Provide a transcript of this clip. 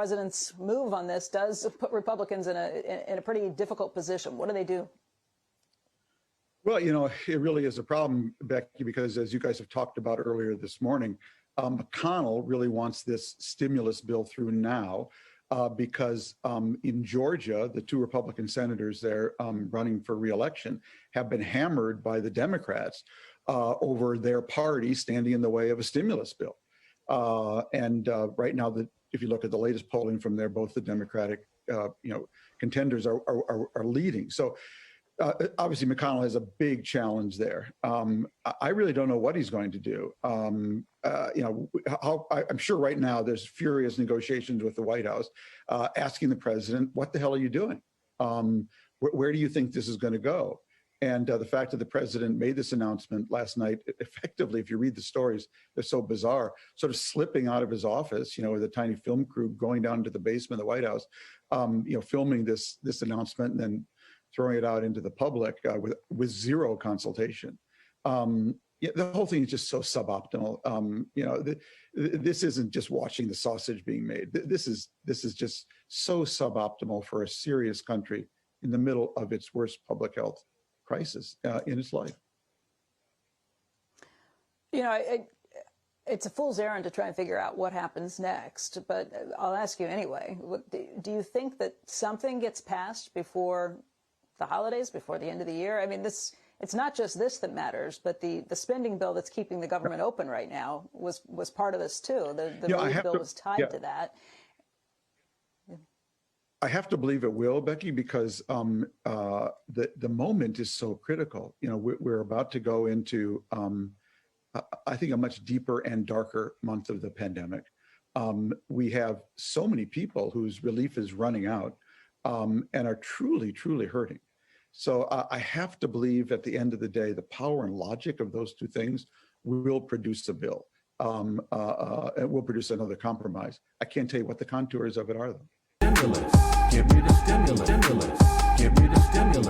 president's move on this does put Republicans in a pretty difficult position. What do they do? Well, it really is a problem, Becky, because as you guys have talked about earlier this morning, McConnell really wants this stimulus bill through now because in Georgia, the two Republican senators there running for re-election have been hammered by the Democrats over their party standing in the way of a stimulus bill. And right now, if you look at the latest polling from there, both the Democratic contenders are leading. So obviously, McConnell has a big challenge there. I really don't know what he's going to do. I'm sure right now there's furious negotiations with the White House asking the president, what the hell are you doing? Where do you think this is going to go? And the fact that the president made this announcement last night, effectively, if you read the stories, they're so bizarre, sort of slipping out of his office, with a tiny film crew going down to the basement of the White House, filming this announcement and then throwing it out into the public with zero consultation. The whole thing is just so suboptimal. This isn't just watching the sausage being made. This is just so suboptimal for a serious country in the middle of its worst public health crisis in its life. It's a fool's errand to try and figure out what happens next, but I'll ask you anyway. Do you think that something gets passed before the holidays, before the end of the year? I mean, it's not just this that matters, but the spending bill that's keeping the government open right now was part of this too. The bill was tied to that. I have to believe it will, Becky, because the moment is so critical. We're about to go into, I think, a much deeper and darker month of the pandemic. We have so many people whose relief is running out and are truly, truly hurting. So I have to believe at the end of the day, the power and logic of those two things will produce a bill. It will produce another compromise. I can't tell you what the contours of it are, though. Stimulus. Give me the stimulus. Give me the stimulus.